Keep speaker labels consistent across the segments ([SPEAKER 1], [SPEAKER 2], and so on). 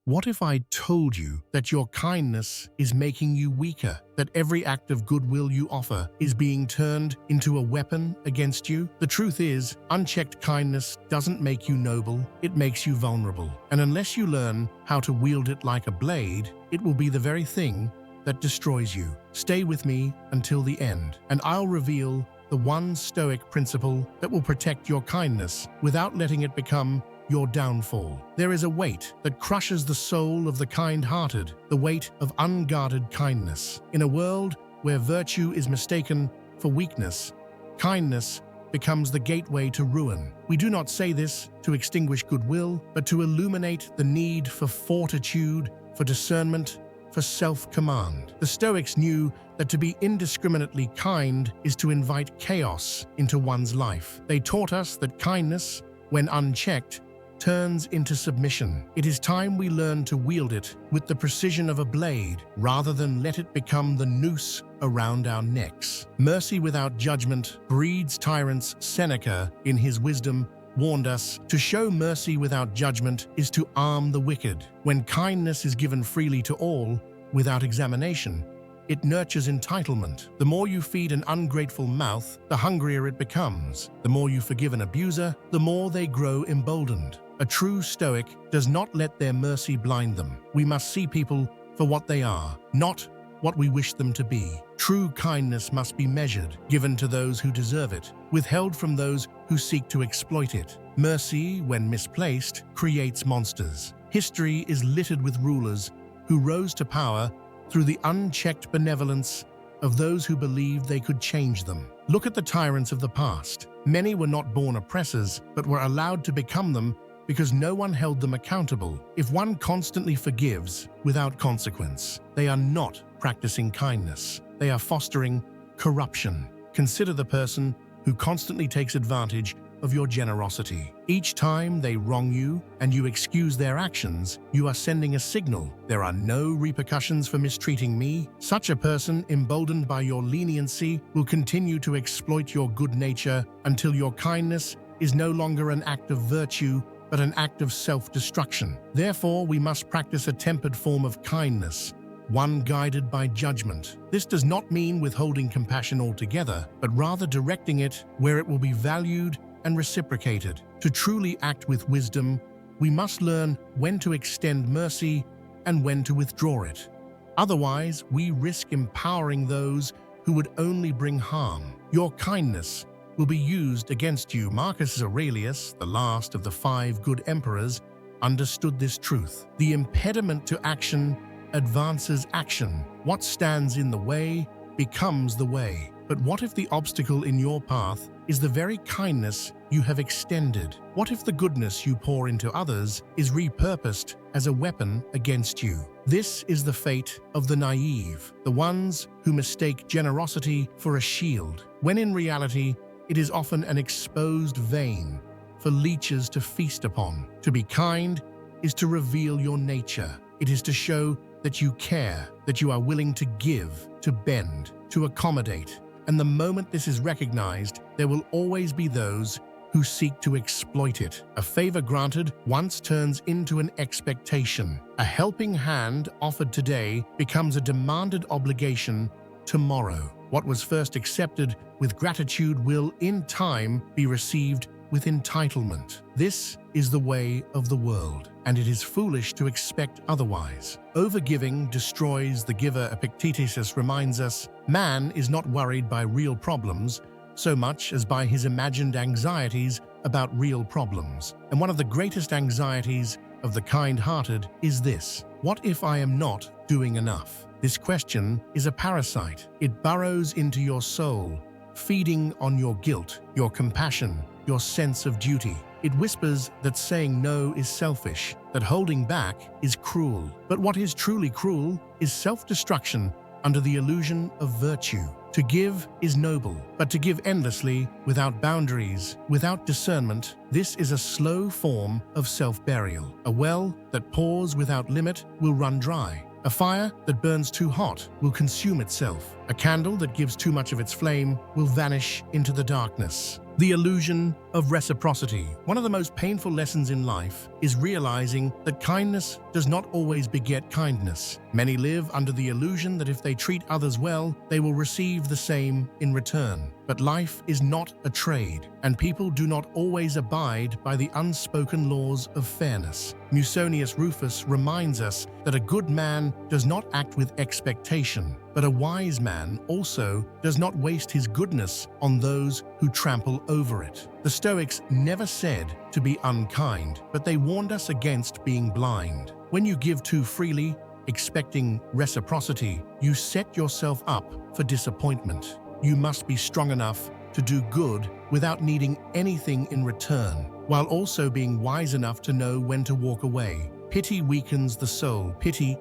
[SPEAKER 1] What if I told you that your kindness is making you weaker, that every act of goodwill you offer is being turned into a weapon against you? The truth is, unchecked kindness doesn't make you noble, it makes you vulnerable. And unless you learn how to wield it like a blade, it will be the very thing that destroys you. Stay with me until the end, and I'll reveal the one Stoic principle that will protect your kindness without letting it become your downfall. There is a weight that crushes the soul of the kind-hearted, the weight of unguarded kindness. In a world where virtue is mistaken for weakness, kindness becomes the gateway to ruin. We do not say this to extinguish goodwill, but to illuminate the need for fortitude, for discernment, for self-command. The Stoics knew that to be indiscriminately kind is to invite chaos into one's life. They taught us that kindness, when unchecked, turns into submission. It is time we learn to wield it with the precision of a blade rather than let it become the noose around our necks. Mercy without judgment breeds tyrants. Seneca, in his wisdom, warned us to show mercy without judgment is to arm the wicked. When kindness is given freely to all, without examination, it nurtures entitlement. The more you feed an ungrateful mouth, the hungrier it becomes. The more you forgive an abuser, the more they grow emboldened. A true Stoic does not let their mercy blind them. We must see people for what they are, not what we wish them to be. True kindness must be measured, given to those who deserve it, withheld from those who seek to exploit it. Mercy, when misplaced, creates monsters. History is littered with rulers who rose to power through the unchecked benevolence of those who believed they could change them. Look at the tyrants of the past. Many were not born oppressors, but were allowed to become them because no one held them accountable. If one constantly forgives without consequence, they are not practicing kindness. They are fostering corruption. Consider the person who constantly takes advantage of your generosity. Each time they wrong you and you excuse their actions, you are sending a signal: there are no repercussions for mistreating me. Such a person, emboldened by your leniency, will continue to exploit your good nature until your kindness is no longer an act of virtue, but an act of self-destruction. Therefore, we must practice a tempered form of kindness, one guided by judgment. This does not mean withholding compassion altogether, but rather directing it where it will be valued and reciprocated. To truly act with wisdom, we must learn when to extend mercy and when to withdraw it. Otherwise, we risk empowering those who would only bring harm. Your kindness will be used against you. Marcus Aurelius, the last of the 5 good emperors, understood this truth. The impediment to action advances action. What stands in the way becomes the way. But what if the obstacle in your path is the very kindness you have extended? What if the goodness you pour into others is repurposed as a weapon against you? This is the fate of the naive, the ones who mistake generosity for a shield, when in reality, it is often an exposed vein for leeches to feast upon. To be kind is to reveal your nature. It is to show that you care, that you are willing to give, to bend, to accommodate. And the moment this is recognized, there will always be those who seek to exploit it. A favor granted once turns into an expectation. A helping hand offered today becomes a demanded obligation tomorrow. What was first accepted with gratitude will, in time, be received with entitlement. This is the way of the world, and it is foolish to expect otherwise. Overgiving destroys the giver. Epictetus reminds us, man is not worried by real problems so much as by his imagined anxieties about real problems. And one of the greatest anxieties of the kind-hearted is this: what if I am not doing enough? This question is a parasite. It burrows into your soul, feeding on your guilt, your compassion, your sense of duty. It whispers that saying no is selfish, that holding back is cruel. But what is truly cruel is self-destruction under the illusion of virtue. To give is noble, but to give endlessly, without boundaries, without discernment, this is a slow form of self-burial. A well that pours without limit will run dry. A fire that burns too hot will consume itself. A candle that gives too much of its flame will vanish into the darkness. The illusion of reciprocity. One of the most painful lessons in life is realizing that kindness does not always beget kindness. Many live under the illusion that if they treat others well, they will receive the same in return. But life is not a trade, and people do not always abide by the unspoken laws of fairness. Musonius Rufus reminds us that a good man does not act with expectation, but a wise man also does not waste his goodness on those who trample over it. The Stoics never said to be unkind, but they warned us against being blind. When you give too freely, expecting reciprocity, you set yourself up for disappointment. You must be strong enough to do good without needing anything in return, while also being wise enough to know when to walk away. Pity weakens the soul. Pity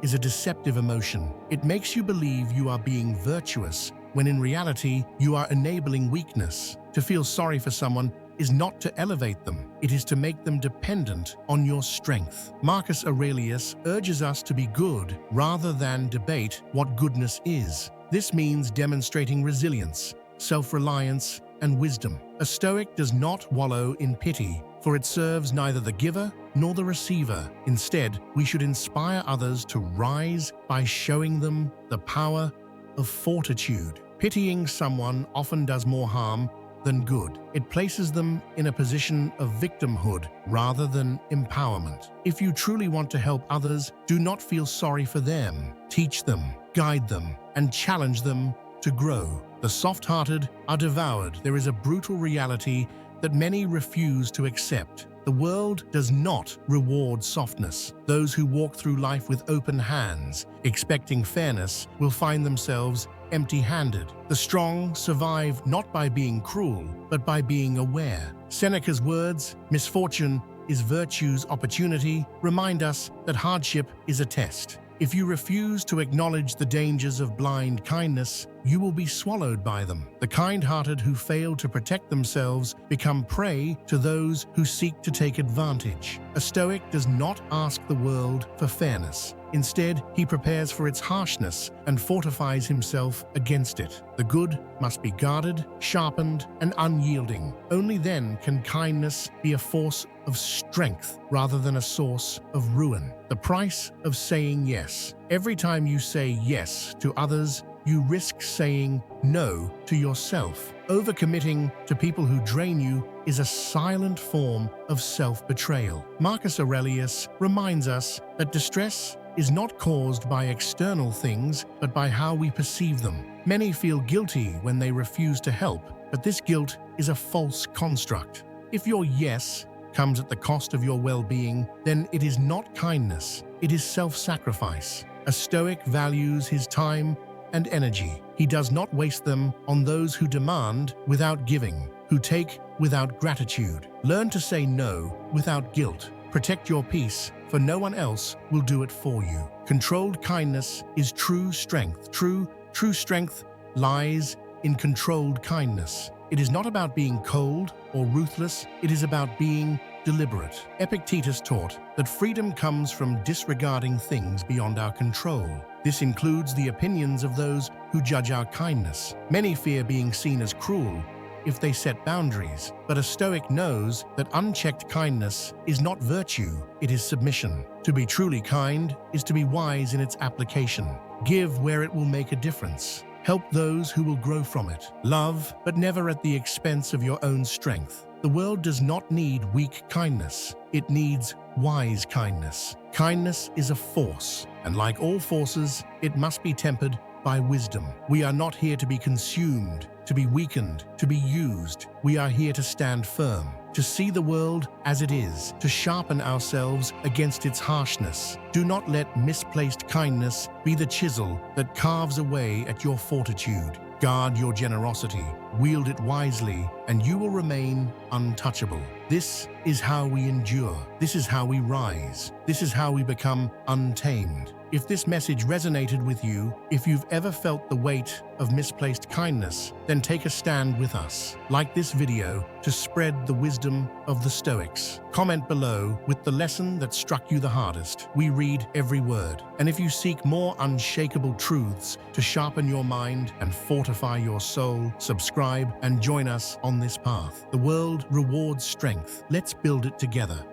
[SPEAKER 1] is a deceptive emotion. It makes you believe you are being virtuous, when in reality you are enabling weakness. To feel sorry for someone is not to elevate them, it is to make them dependent on your strength. Marcus Aurelius urges us to be good rather than debate what goodness is. This means demonstrating resilience, self-reliance, and wisdom. A Stoic does not wallow in pity, for it serves neither the giver nor the receiver. Instead, we should inspire others to rise by showing them the power of fortitude. Pitying someone often does more harm than good. It places them in a position of victimhood rather than empowerment. If you truly want to help others, do not feel sorry for them. Teach them, guide them, and challenge them to grow. The soft-hearted are devoured. There is a brutal reality that many refuse to accept. The world does not reward softness. Those who walk through life with open hands, expecting fairness, will find themselves empty-handed. The strong survive not by being cruel, but by being aware. Seneca's words, "Misfortune is virtue's opportunity," remind us that hardship is a test. If you refuse to acknowledge the dangers of blind kindness, you will be swallowed by them. The kind-hearted who fail to protect themselves become prey to those who seek to take advantage. A Stoic does not ask the world for fairness. Instead, he prepares for its harshness and fortifies himself against it. The good must be guarded, sharpened, and unyielding. Only then can kindness be a force of strength rather than a source of ruin. The price of saying yes. Every time you say yes to others, you risk saying no to yourself. Overcommitting to people who drain you is a silent form of self-betrayal. Marcus Aurelius reminds us that distress is not caused by external things, but by how we perceive them. Many feel guilty when they refuse to help, but this guilt is a false construct. If your yes comes at the cost of your well-being, then it is not kindness, it is self-sacrifice. A Stoic values his time and energy. He does not waste them on those who demand without giving, who take without gratitude. Learn to say no without guilt. Protect your peace, for no one else will do it for you. Controlled kindness is true strength. True strength lies in controlled kindness. It is not about being cold or ruthless, it is about being deliberate. Epictetus taught that freedom comes from disregarding things beyond our control. This includes the opinions of those who judge our kindness. Many fear being seen as cruel if they set boundaries, but a Stoic knows that unchecked kindness is not virtue, it is submission. To be truly kind is to be wise in its application. Give where it will make a difference. Help those who will grow from it. Love, but never at the expense of your own strength. The world does not need weak kindness. It needs wise kindness. Kindness is a force, and like all forces, it must be tempered by wisdom. We are not here to be consumed, to be weakened, to be used. We are here to stand firm, to see the world as it is, to sharpen ourselves against its harshness. Do not let misplaced kindness be the chisel that carves away at your fortitude. Guard your generosity, wield it wisely, and you will remain untouchable. This is how we endure. This is how we rise. This is how we become untamed. If this message resonated with you, if you've ever felt the weight of misplaced kindness, then take a stand with us. Like this video to spread the wisdom of the Stoics. Comment below with the lesson that struck you the hardest. We read every word. And if you seek more unshakable truths to sharpen your mind and fortify your soul, subscribe and join us on this path. The world rewards strength. Let's build it together.